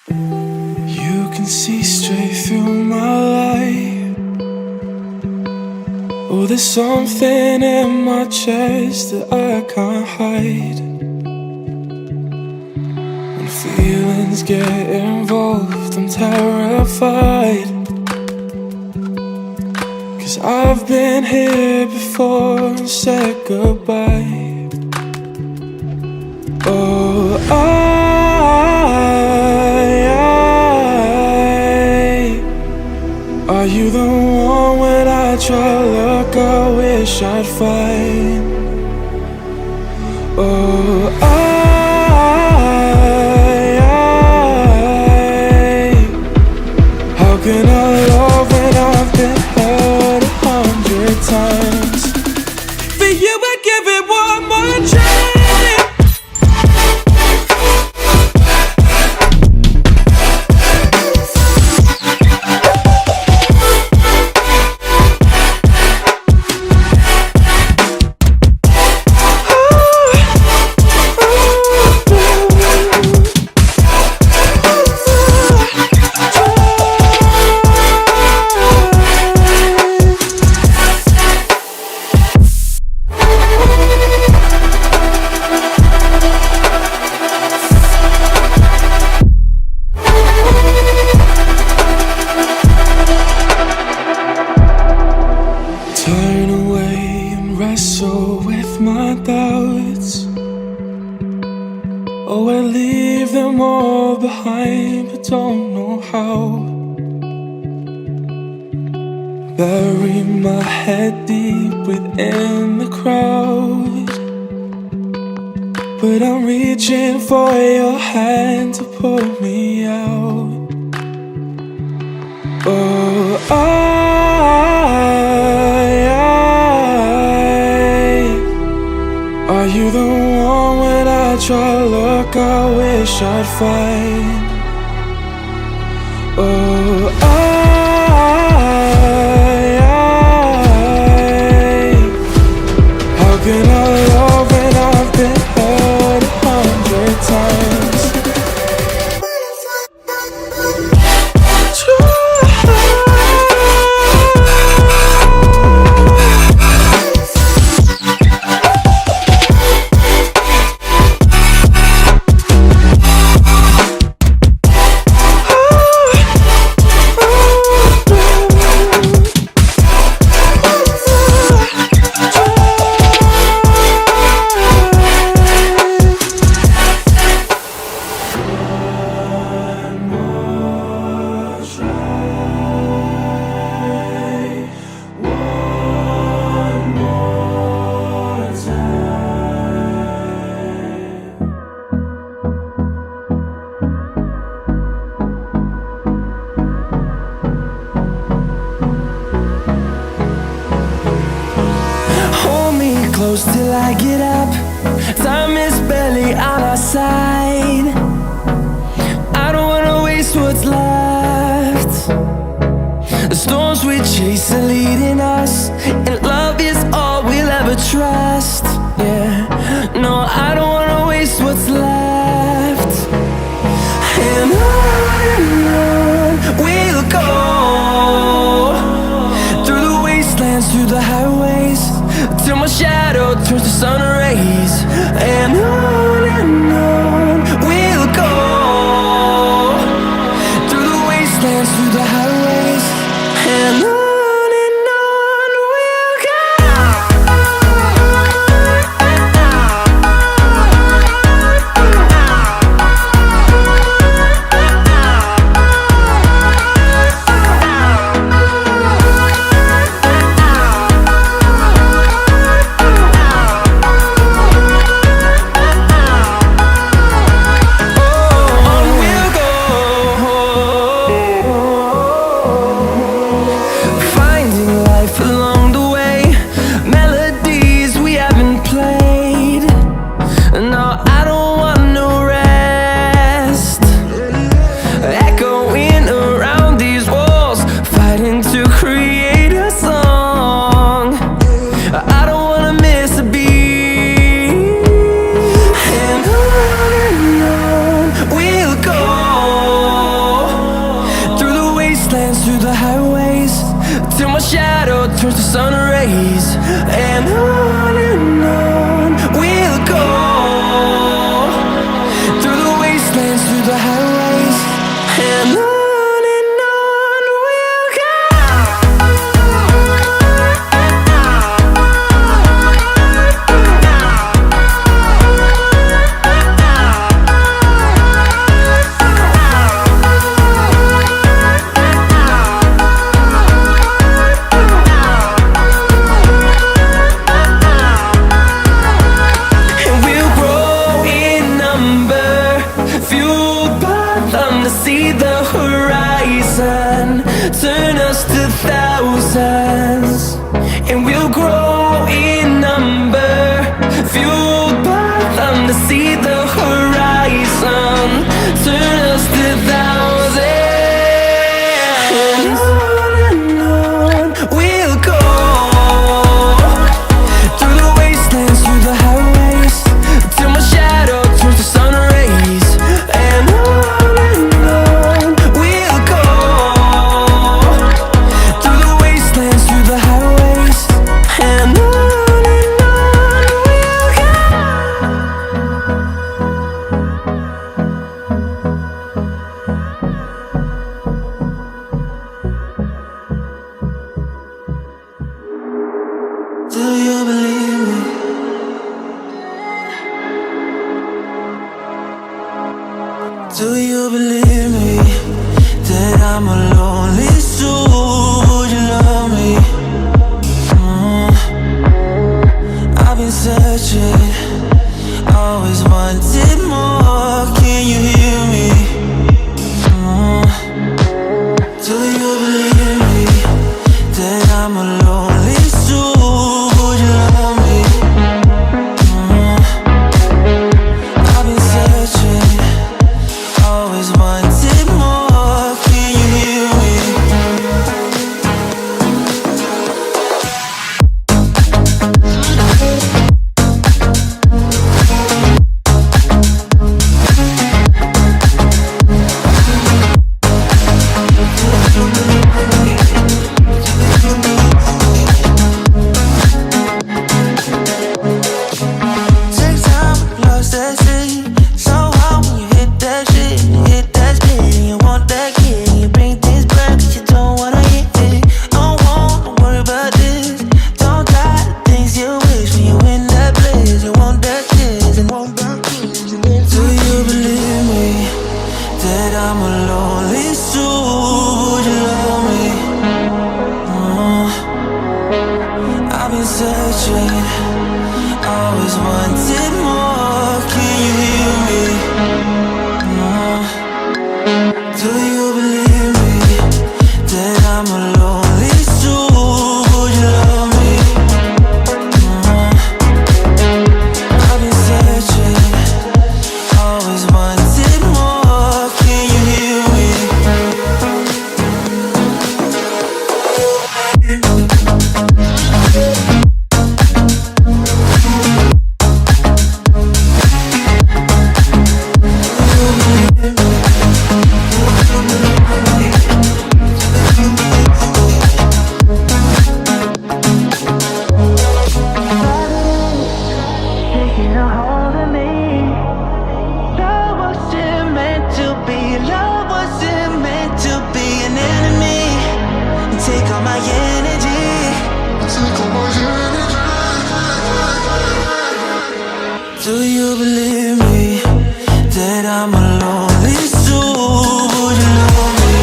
You can see straight through my light. Oh, there's something in my chest that I can't hide. When feelings get involved, I'm terrified. 'Cause I've been here before and said goodbye. Oh, are you the one when I try to look I wish I'd find? Oh, how can I love when I've been hurt 100 times? For you I'd give it one more try. Turn away and wrestle with my doubts. Oh, I leave them all behind, but don't know how. Bury my head deep within the crowd, but I'm reaching for your hand to pull me out. Oh, are you the one when I try to look I wish I'd find? Oh, how can I love when I've been hurt 100 times? Close till I get up. Time is barely on our side. I don't wanna waste what's left. The storms we chase are leading us, and love is all we'll ever trust. Yeah, no, I don't wanna waste what's left. And on we'll go, through the wastelands, through the highways, till my shadow turns to sun rays. And on we'll go, through the wastelands, through the highways. And on we'll go. the highways, till my shadow turns to sun rays. And on we'll go, through the wastelands, through the highways. And on we'll go. See the horizon, turn us to thousands, and we'll grow in number, fueled by them to see the horizon, turn us to thousands, and on we'll go, through the wastelands, through the highways, till my shadow turns to sun rays. And do you believe me? Do you believe me that I'm a lonely soul? Would you love me? I've been searching, always wanted more. Can you hear me? Do you believe me that I'm a lonely soul? Would you love me? I've been searching, always wanted more. Can you hear me? I'm a lonely soul, would you love me? I've been searching, always wanted more. Can you hear me? Do you believe me that I'm a lonely soul? Would you love me? I've been searching, always wanted more. Can you hear me? Do you believe me that I'm a lonely soul? Would you love me?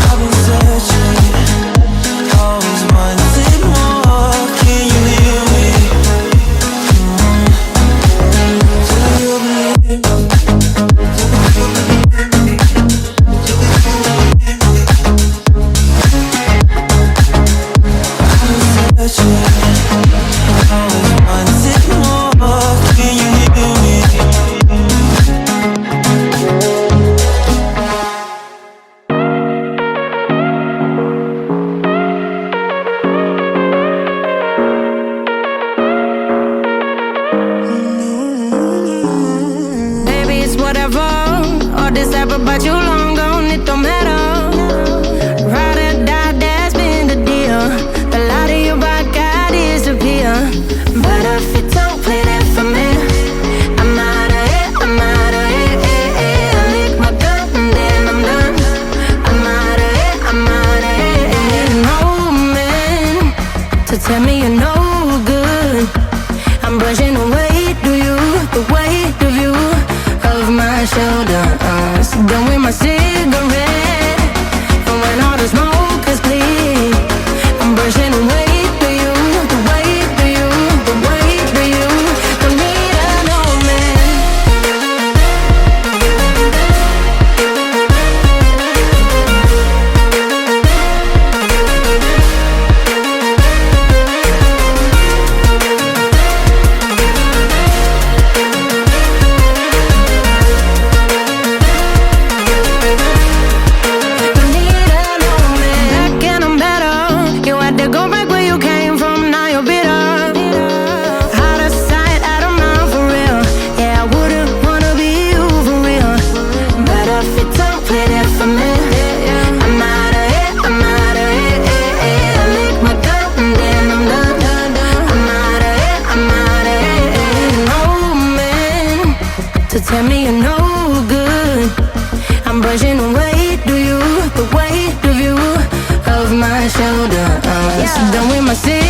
I've been searching, always wanted more. Can you hear me? Do you believe me? Baby, it's whatever. All this ever, but you long gone. shoulders. Done with my city